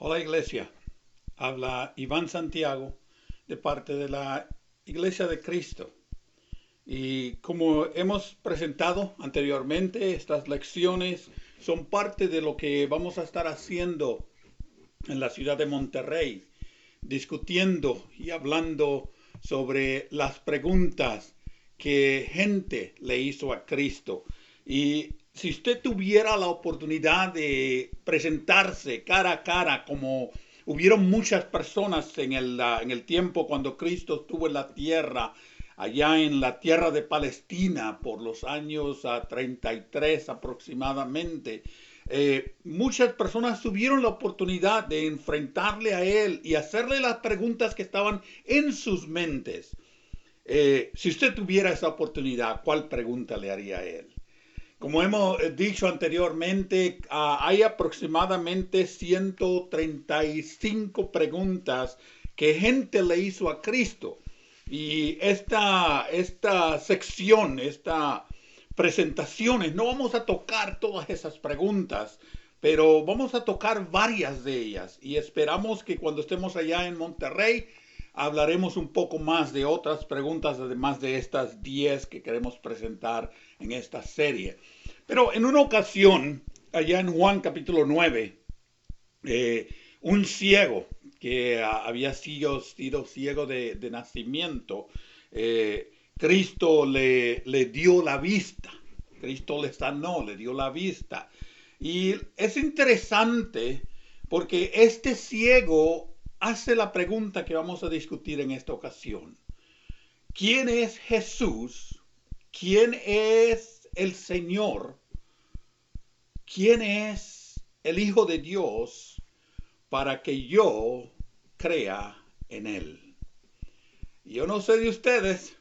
Hola iglesia, habla Iván Santiago de parte de la Iglesia de Cristo. Y como hemos presentado anteriormente, estas lecciones son parte de lo que vamos a estar haciendo en la ciudad de Monterrey, discutiendo y hablando sobre las preguntas que gente le hizo a Cristo. Y si usted tuviera la oportunidad de presentarse cara a cara, como hubieron muchas personas en el tiempo cuando Cristo estuvo en la tierra, allá en la tierra de Palestina por los años 33 aproximadamente, muchas personas tuvieron la oportunidad de enfrentarle a él y hacerle las preguntas que estaban en sus mentes. Si usted tuviera esa oportunidad, ¿cuál pregunta le haría a él? Como hemos dicho anteriormente, hay aproximadamente 135 preguntas que gente le hizo a Cristo. Y esta sección, esta presentaciones, no vamos a tocar todas esas preguntas, pero vamos a tocar varias de ellas. Y esperamos que cuando estemos allá en Monterrey, hablaremos un poco más de otras preguntas, además de estas 10 que queremos presentar en esta serie. Pero en una ocasión, allá en Juan capítulo 9, un ciego que había sido ciego de nacimiento, Cristo le dio la vista. Cristo le sanó, le dio la vista. Y es interesante porque este ciego hace la pregunta que vamos a discutir en esta ocasión. ¿Quién es Jesús? ¿Quién es el Señor? ¿Quién es el Hijo de Dios para que yo crea en él? Yo no sé de ustedes.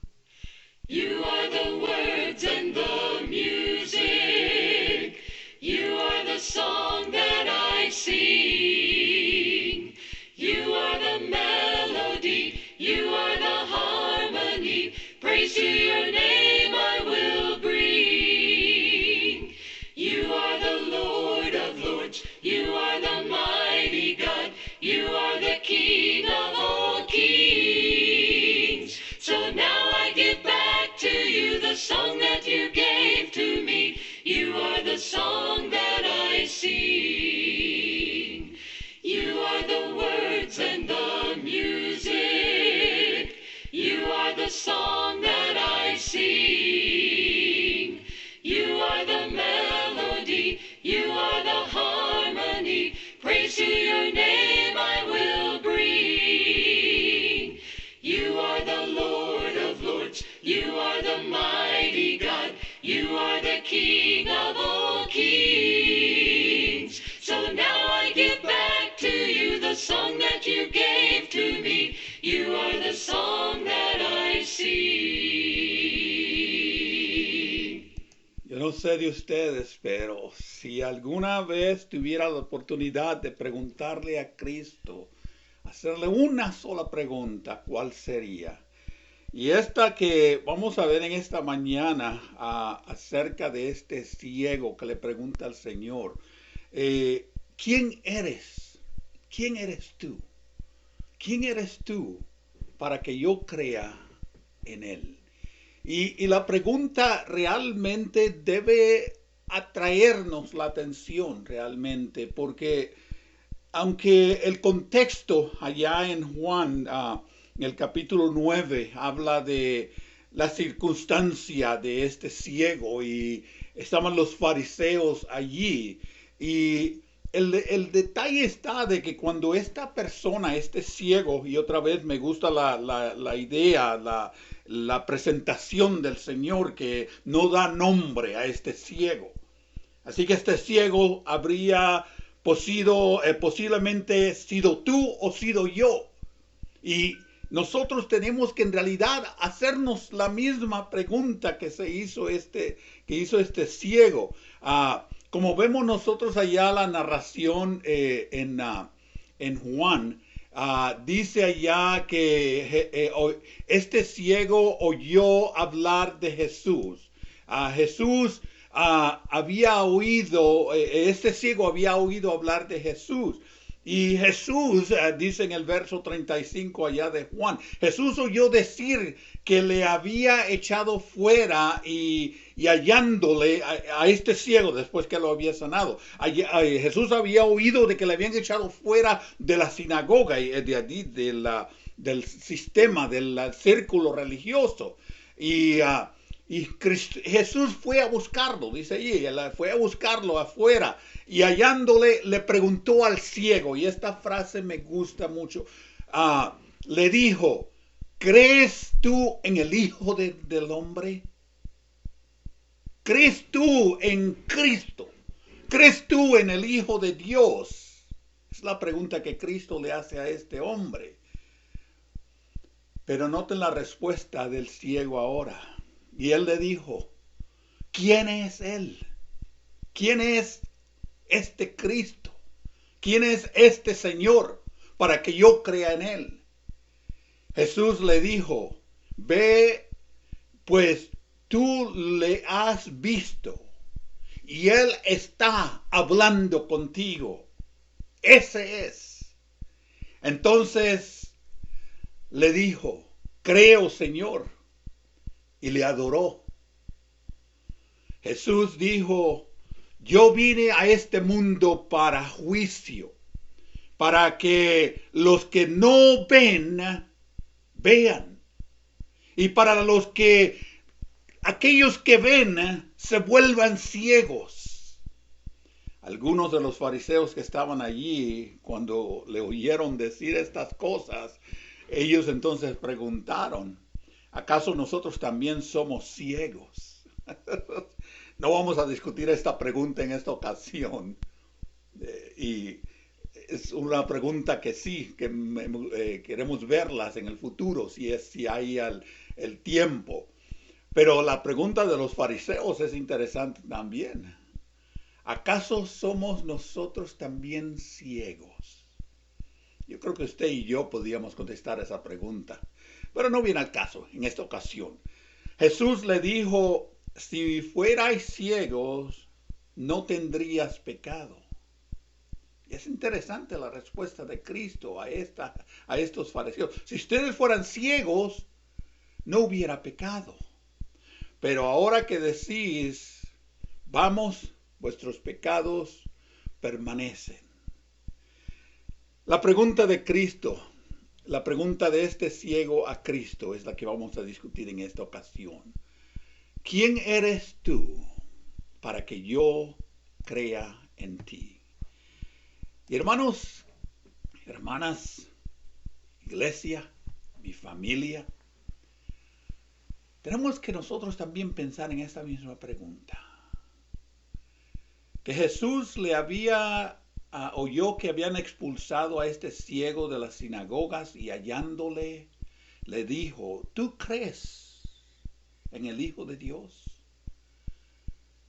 You are the words and the music. You are the song that I sing. You are the melody. You are the harmony. Praise to your name I will bring. You are the Lord of lords. You are the mighty God. You are the King of all kings. So now I give back to you the song that you gave to me. You are the song that I sing. You are the words and the music. You are the song that I sing. You are the melody. You are the harmony. Praise to your name I will bring. You are the Lord of lords. You are the mighty God. You are the King of all kings. So now I give back to you the song that you gave to me. You are the song that I sing. Yo no sé de ustedes, pero si alguna vez tuviera la oportunidad de preguntarle a Cristo, hacerle una sola pregunta, ¿cuál sería? Y esta que vamos a ver en esta mañana acerca de este ciego que le pregunta al Señor, ¿quién eres? ¿Quién eres tú? ¿Quién eres tú para que yo crea en él? Y la pregunta realmente debe atraernos la atención realmente, porque aunque el contexto allá en Juan, en el capítulo 9, habla de la circunstancia de este ciego y estaban los fariseos allí. Y el detalle está de que cuando esta persona, este ciego, y otra vez me gusta la idea, la presentación del Señor que no da nombre a este ciego. Así que este ciego habría posiblemente sido tú o sido yo. Y nosotros tenemos que en realidad hacernos la misma pregunta que hizo este ciego. Como vemos nosotros allá la narración en Juan, dice allá que este ciego oyó hablar de Jesús. Jesús había oído, este ciego había oído hablar de Jesús, Y Jesús, dice en el verso 35 allá de Juan, Jesús oyó decir que le había echado fuera y hallándole a este ciego después que lo había sanado. Jesús había oído de que le habían echado fuera de la sinagoga y de allí, del sistema, del círculo religioso. Y Jesús fue a buscarlo, dice allí, fue a buscarlo afuera. Y hallándole, le preguntó al ciego, y esta frase me gusta mucho, le dijo, ¿crees tú en el Hijo del Hombre? ¿Crees tú en Cristo? ¿Crees tú en el Hijo de Dios? Es la pregunta que Cristo le hace a este hombre. Pero noten la respuesta del ciego ahora. Y él le dijo, ¿quién es él? ¿Quién es este Cristo? ¿Quién es este Señor para que yo crea en él? Jesús le dijo, ve, pues tú le has visto y él está hablando contigo. Ese es. Entonces le dijo, creo, Señor, y le adoró. Jesús dijo, yo vine a este mundo para juicio, para que los que no ven, vean. Y para aquellos que ven, se vuelvan ciegos. Algunos de los fariseos que estaban allí, cuando le oyeron decir estas cosas, ellos entonces preguntaron, ¿acaso nosotros también somos ciegos? No vamos a discutir esta pregunta en esta ocasión. Y es una pregunta que sí, que queremos verlas en el futuro, si hay el tiempo. Pero la pregunta de los fariseos es interesante también. ¿Acaso somos nosotros también ciegos? Yo creo que usted y yo podríamos contestar esa pregunta, pero no viene al caso en esta ocasión. Jesús le dijo, si fuerais ciegos, no tendrías pecado. Y es interesante la respuesta de Cristo a estos fariseos. Si ustedes fueran ciegos, no hubiera pecado. Pero ahora que decís, vamos, vuestros pecados permanecen. La pregunta de Cristo, la pregunta de este ciego a Cristo es la que vamos a discutir en esta ocasión. ¿Quién eres tú para que yo crea en ti? Y hermanos, hermanas, iglesia, mi familia, tenemos que nosotros también pensar en esta misma pregunta. Que Jesús oyó que habían expulsado a este ciego de las sinagogas y hallándole, le dijo, ¿tú crees en el Hijo de Dios?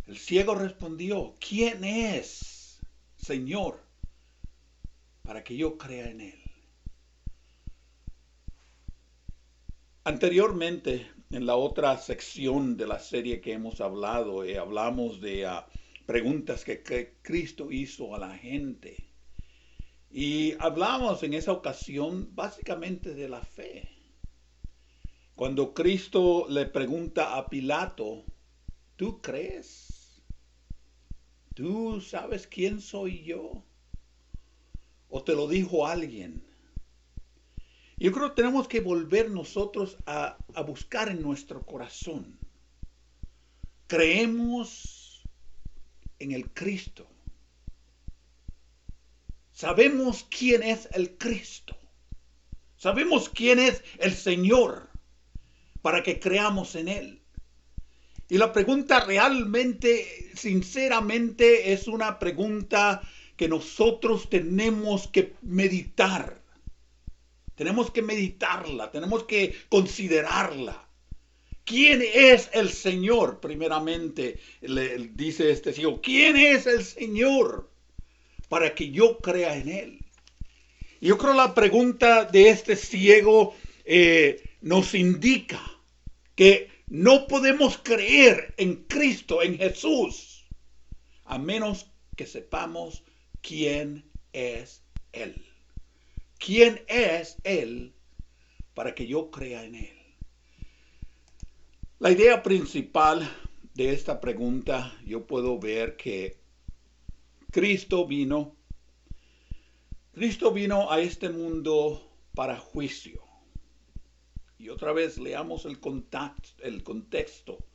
El ciego respondió, ¿quién es, Señor, para que yo crea en él? Anteriormente, en la otra sección de la serie que hemos hablado, hablamos de preguntas que Cristo hizo a la gente. Y hablamos en esa ocasión básicamente de la fe. Cuando Cristo le pregunta a Pilato, ¿tú crees? ¿Tú sabes quién soy yo? ¿O te lo dijo alguien? Yo creo que tenemos que volver nosotros a buscar en nuestro corazón. Creemos en el Cristo. Sabemos quién es el Cristo. Sabemos quién es el Señor para que creamos en Él. Y la pregunta realmente, sinceramente, es una pregunta que nosotros tenemos que meditar. Tenemos que meditarla, tenemos que considerarla. ¿Quién es el Señor? Primeramente, le dice este ciego, ¿quién es el Señor para que yo crea en Él? Y yo creo la pregunta de este ciego nos indica que no podemos creer en Cristo, en Jesús, a menos que sepamos quién es Él? ¿Quién es Él para que yo crea en Él? La idea principal de esta pregunta, yo puedo ver que Cristo vino a este mundo para juicio. Y otra vez leamos el contexto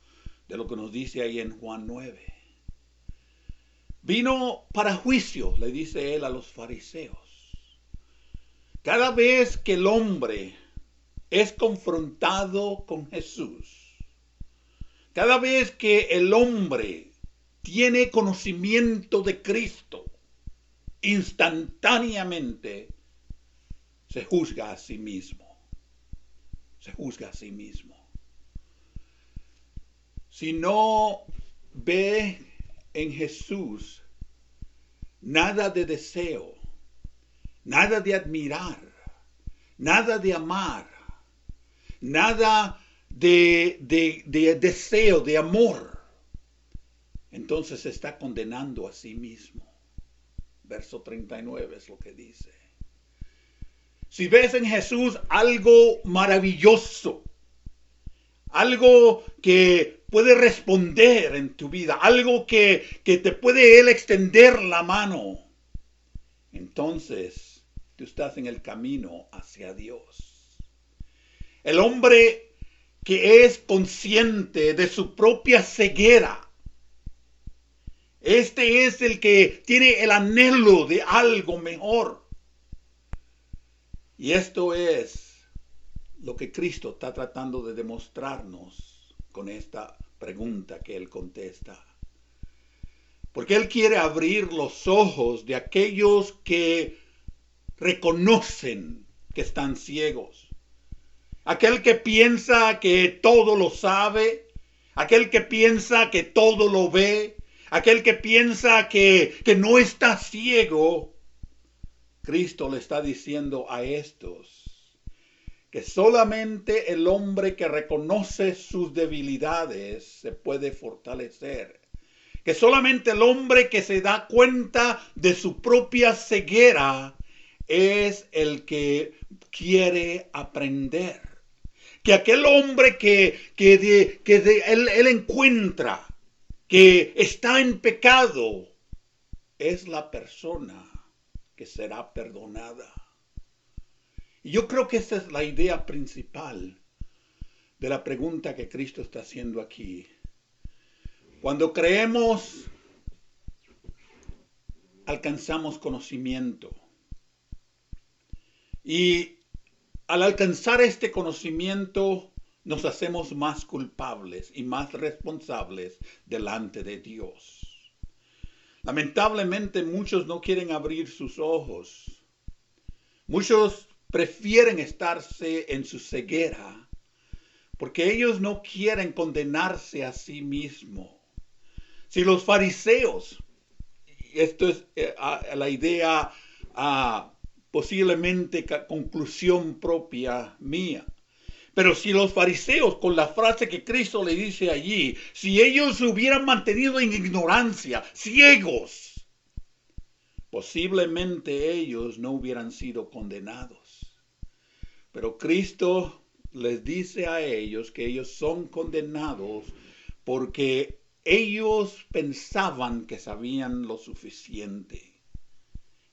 de lo que nos dice ahí en Juan 9. Vino para juicio, le dice él a los fariseos. Cada vez que el hombre es confrontado con Jesús, cada vez que el hombre tiene conocimiento de Cristo, instantáneamente se juzga a sí mismo. Se juzga a sí mismo. Si no ve en Jesús nada de deseo, nada de admirar, nada de amar, nada de deseo, de amor, entonces se está condenando a sí mismo. Verso 39 es lo que dice. Si ves en Jesús algo maravilloso, algo que puede responder en tu vida, algo que te puede Él extender la mano, entonces tú estás en el camino hacia Dios. El hombre que es consciente de su propia ceguera, este es el que tiene el anhelo de algo mejor. Y esto es lo que Cristo está tratando de demostrarnos con esta pregunta que Él contesta. Porque Él quiere abrir los ojos de aquellos que reconocen que están ciegos. Aquel que piensa que todo lo sabe, aquel que piensa que todo lo ve, aquel que piensa que no está ciego. Cristo le está diciendo a estos que solamente el hombre que reconoce sus debilidades se puede fortalecer. Que solamente el hombre que se da cuenta de su propia ceguera es el que quiere aprender. Que aquel hombre que él encuentra que está en pecado es la persona que será perdonada. Y yo creo que esa es la idea principal de la pregunta que Cristo está haciendo aquí. Cuando creemos, alcanzamos conocimiento. Y al alcanzar este conocimiento, nos hacemos más culpables y más responsables delante de Dios. Lamentablemente, muchos no quieren abrir sus ojos. Muchos prefieren estarse en su ceguera porque ellos no quieren condenarse a sí mismos. Si los fariseos, esto es la idea posiblemente conclusión propia mía, pero si los fariseos, con la frase que Cristo le dice allí, si ellos se hubieran mantenido en ignorancia, ciegos, posiblemente ellos no hubieran sido condenados. Pero Cristo les dice a ellos que ellos son condenados porque ellos pensaban que sabían lo suficiente.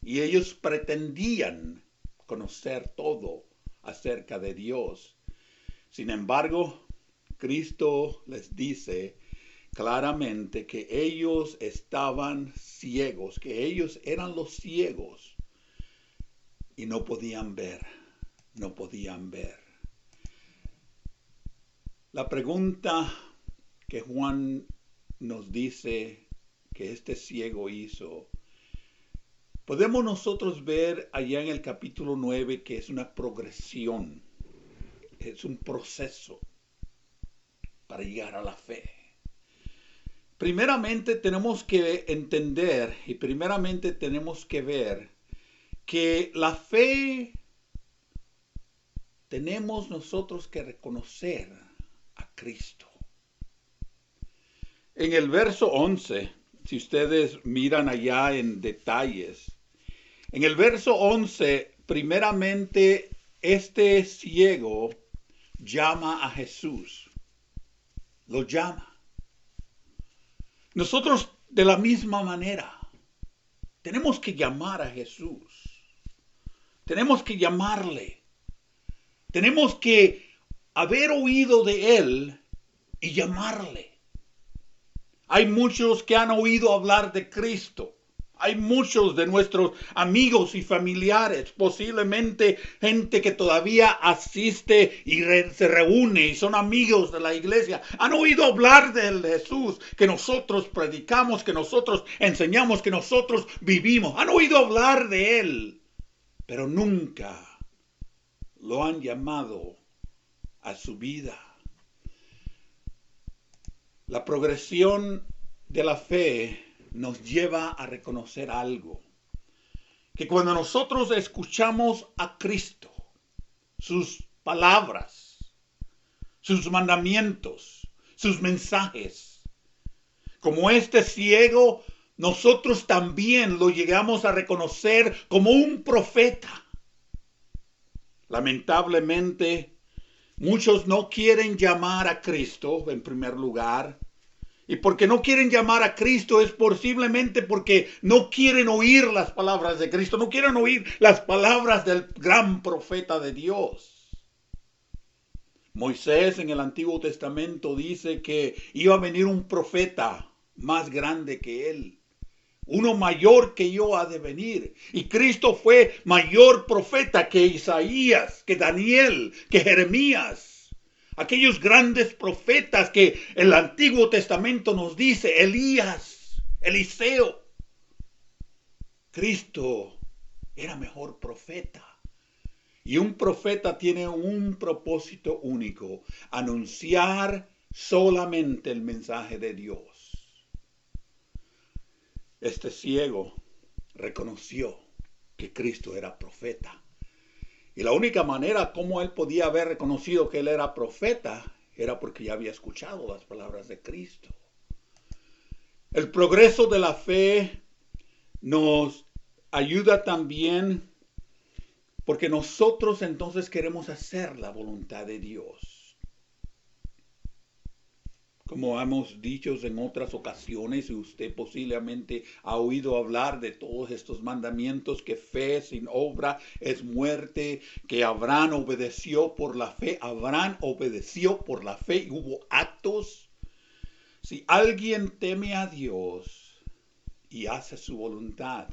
Y ellos pretendían conocer todo acerca de Dios. Sin embargo, Cristo les dice claramente que ellos estaban ciegos, que ellos eran los ciegos y no podían ver, no podían ver. La pregunta que Juan nos dice que este ciego hizo, podemos nosotros ver allá en el capítulo 9 que es una progresión, es un proceso para llegar a la fe. Primeramente tenemos que entender y primeramente tenemos que ver que la fe tenemos nosotros que reconocer a Cristo. En el verso 11, si ustedes miran allá en detalles, En el verso 11, primeramente, este ciego llama a Jesús. Lo llama. Nosotros de la misma manera tenemos que llamar a Jesús. Tenemos que llamarle. Tenemos que haber oído de Él y llamarle. Hay muchos que han oído hablar de Cristo. Hay muchos de nuestros amigos y familiares, posiblemente gente que todavía asiste y se reúne y son amigos de la iglesia. Han oído hablar del Jesús que nosotros predicamos, que nosotros enseñamos, que nosotros vivimos. Han oído hablar de Él, pero nunca lo han llamado a su vida. La progresión de la fe nos lleva a reconocer algo, que cuando nosotros escuchamos a Cristo, sus palabras, sus mandamientos, sus mensajes, como este ciego, nosotros también lo llegamos a reconocer como un profeta. Lamentablemente, muchos no quieren llamar a Cristo en primer lugar. Y porque no quieren llamar a Cristo es posiblemente porque no quieren oír las palabras de Cristo, no quieren oír las palabras del gran profeta de Dios. Moisés en el Antiguo Testamento dice que iba a venir un profeta más grande que él. Uno mayor que yo ha de venir. Y Cristo fue mayor profeta que Isaías, que Daniel, que Jeremías. Aquellos grandes profetas que el Antiguo Testamento nos dice, Elías, Eliseo. Cristo era mejor profeta. Y un profeta tiene un propósito único, anunciar solamente el mensaje de Dios. Este ciego reconoció que Cristo era profeta. Y la única manera como él podía haber reconocido que él era profeta era porque ya había escuchado las palabras de Cristo. El progreso de la fe nos ayuda también porque nosotros entonces queremos hacer la voluntad de Dios. Como hemos dicho en otras ocasiones, y usted posiblemente ha oído hablar de todos estos mandamientos, que fe sin obra es muerte, que Abraham obedeció por la fe, y hubo actos. Si alguien teme a Dios y hace su voluntad,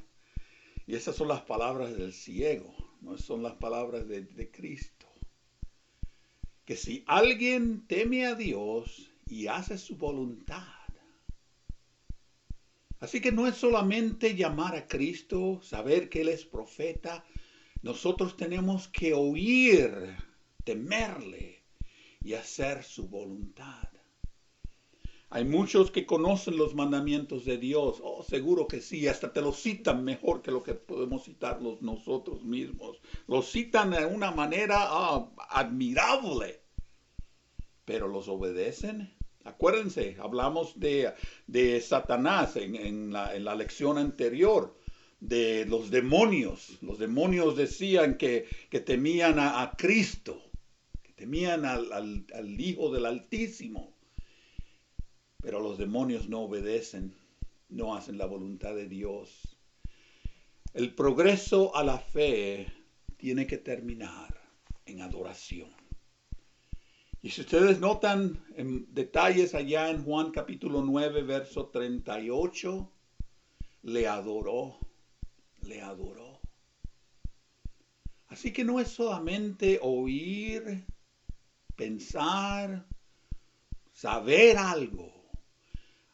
y esas son las palabras del ciego, no son las palabras de Cristo, que si alguien teme a Dios y hace su voluntad. Así que no es solamente llamar a Cristo, saber que Él es profeta. Nosotros tenemos que oír, temerle y hacer su voluntad. Hay muchos que conocen los mandamientos de Dios. Oh, seguro que sí, hasta te los citan mejor que lo que podemos citarlos nosotros mismos. Los citan de una manera admirable. Pero los obedecen. Acuérdense, hablamos de Satanás en la lección anterior, de los demonios. Los demonios decían que temían a Cristo, que temían al Hijo del Altísimo. Pero los demonios no obedecen, no hacen la voluntad de Dios. El progreso a la fe tiene que terminar en adoración. Y si ustedes notan en detalles allá en Juan capítulo 9, verso 38, le adoró. Así que no es solamente oír, pensar, saber algo.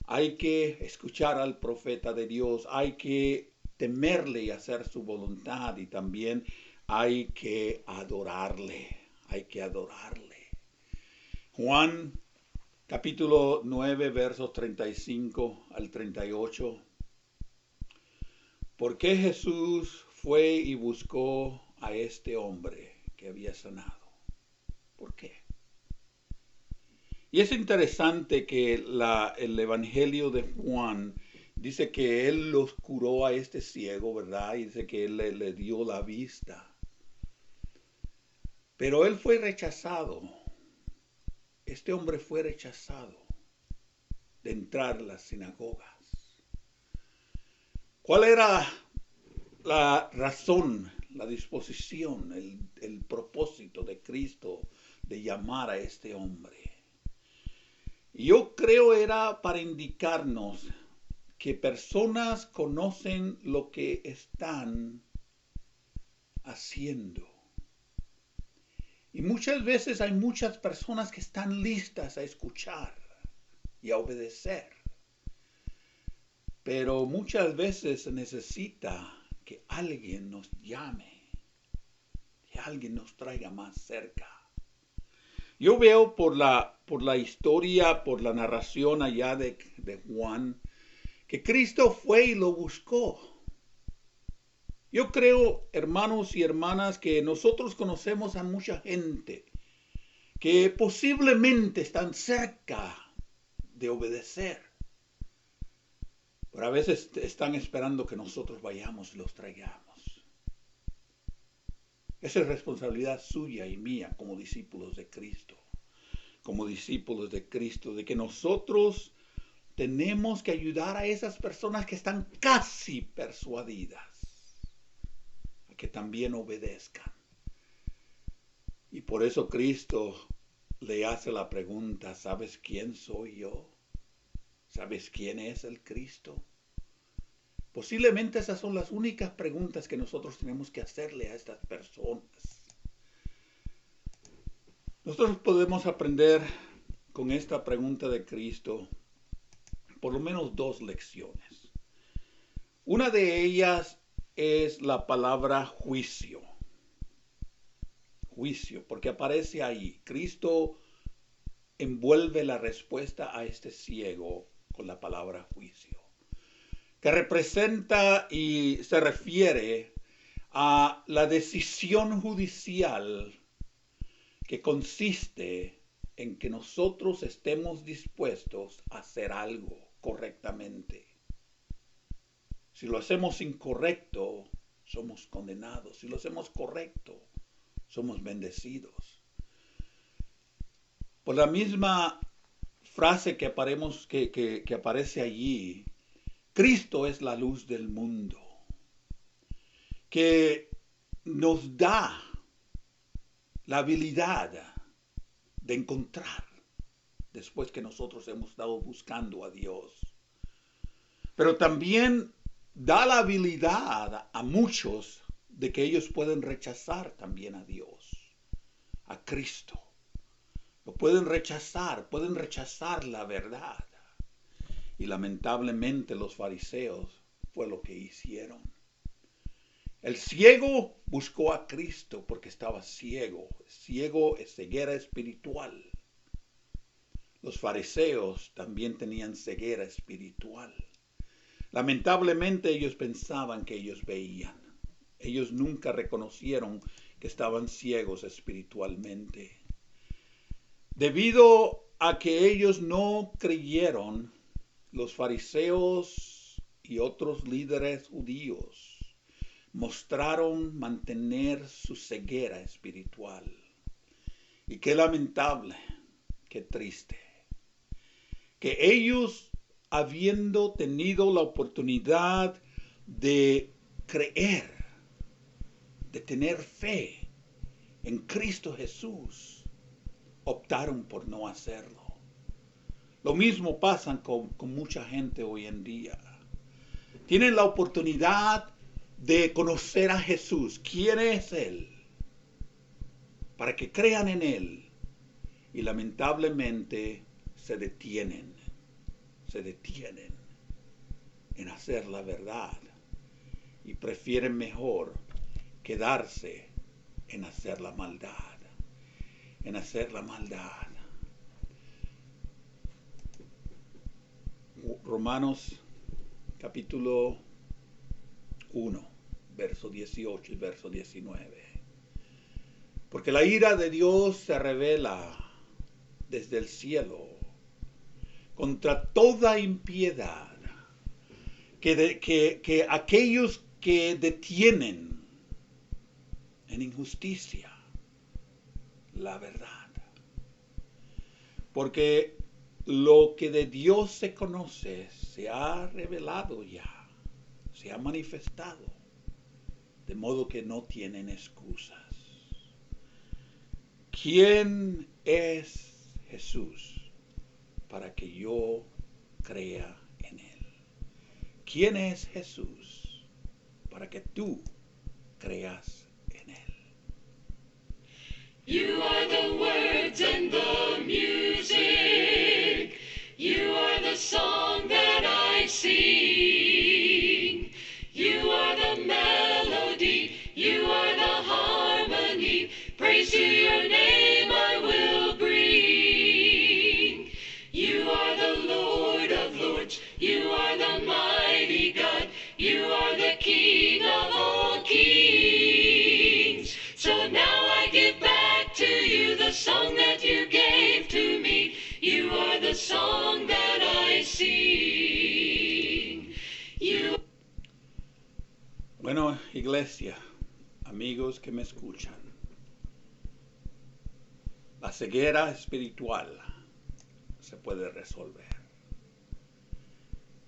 Hay que escuchar al profeta de Dios, hay que temerle y hacer su voluntad, y también hay que adorarle. Juan capítulo 9, versos 35 al 38. ¿Por qué Jesús fue y buscó a este hombre que había sanado? ¿Por qué? Y es interesante que el Evangelio de Juan Dice que él los curó a este ciego, ¿verdad? Y dice que él le dio la vista. Pero él fue rechazado. Este hombre fue rechazado de entrar a las sinagogas. ¿Cuál era la razón, la disposición, el propósito de Cristo de llamar a este hombre? Yo creo era para indicarnos que personas conocen lo que están haciendo. Y muchas veces hay muchas personas que están listas a escuchar y a obedecer. Pero muchas veces se necesita que alguien nos llame, que alguien nos traiga más cerca. Yo veo por la historia, por la narración allá de Juan, que Cristo fue y lo buscó. Yo creo, hermanos y hermanas, que nosotros conocemos a mucha gente que posiblemente están cerca de obedecer, pero a veces están esperando que nosotros vayamos y los traigamos. Esa es responsabilidad suya y mía como discípulos de Cristo. Como discípulos de Cristo, de que nosotros tenemos que ayudar a esas personas que están casi persuadidas a que también obedezcan. Y por eso Cristo le hace la pregunta, ¿sabes quién soy yo? ¿Sabes quién es el Cristo? Posiblemente esas son las únicas preguntas que nosotros tenemos que hacerle a estas personas. Nosotros podemos aprender con esta pregunta de Cristo por lo menos dos lecciones. Una de ellas es la palabra juicio. Juicio, porque aparece ahí. Cristo envuelve la respuesta a este ciego con la palabra juicio, que representa y se refiere a la decisión judicial que consiste en que nosotros estemos dispuestos a hacer algo correctamente. Si lo hacemos incorrecto, somos condenados. Si lo hacemos correcto, somos bendecidos. Por la misma frase que aparece allí, Cristo es la luz del mundo, que nos da la habilidad de encontrar después que nosotros hemos estado buscando a Dios. Pero también da la habilidad a muchos de que ellos pueden rechazar también a Dios, a Cristo. Lo pueden rechazar la verdad. Y lamentablemente los fariseos fue lo que hicieron. El ciego buscó a Cristo porque estaba ciego. Ciego es ceguera espiritual. Los fariseos también tenían ceguera espiritual. Lamentablemente ellos pensaban que ellos veían. Ellos nunca reconocieron que estaban ciegos espiritualmente. Debido a que ellos no creyeron, los fariseos y otros líderes judíos mostraron mantener su ceguera espiritual. Y qué lamentable, qué triste, que ellos, habiendo tenido la oportunidad de creer, de tener fe en Cristo Jesús, optaron por no hacerlo. Lo mismo pasa con mucha gente hoy en día. Tienen la oportunidad de conocer a Jesús. ¿Quién es Él? Para que crean en Él. Y lamentablemente se detienen en hacer la verdad. Y prefieren mejor quedarse en hacer la maldad. En hacer la maldad. Romanos capítulo 1, verso 18 y verso 19. Porque la ira de Dios se revela desde el cielo contra toda impiedad que aquellos que detienen en injusticia la verdad. Porque lo que de Dios se conoce se ha revelado ya, se ha manifestado, de modo que no tienen excusas. ¿Quién es Jesús para que yo crea en Él? ¿Quién es Jesús para que tú creas en Él? You are the words and the music. You are the song that I sing. You are the melody. You are the harmony. Praise to your name I will bring. You are the Lord of lords. You are the mighty God. You are the King of all kings. So now I give back to you the song that you gave to me. You are the song that I sing. Bueno, iglesia, amigos que me escuchan, la ceguera espiritual se puede resolver,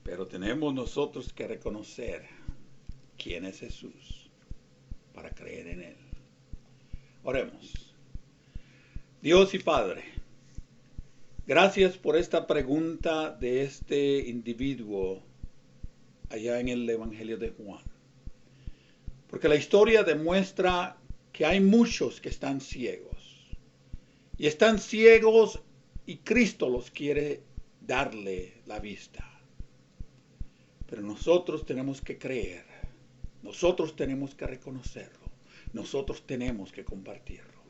pero tenemos nosotros que reconocer quién es Jesús para creer en Él. Oremos. Dios y Padre, gracias por esta pregunta de este individuo allá en el Evangelio de Juan. Porque la historia demuestra que hay muchos que están ciegos. Y están ciegos y Cristo los quiere darle la vista. Pero nosotros tenemos que creer. Nosotros tenemos que reconocerlo. Nosotros tenemos que compartirlo.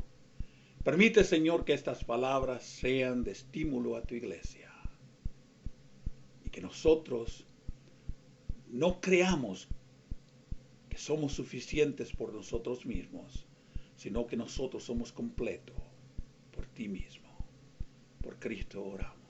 Permite, Señor, que estas palabras sean de estímulo a tu iglesia. Y que nosotros no creamos que somos suficientes por nosotros mismos, sino que nosotros somos completos por ti mismo. Por Cristo oramos.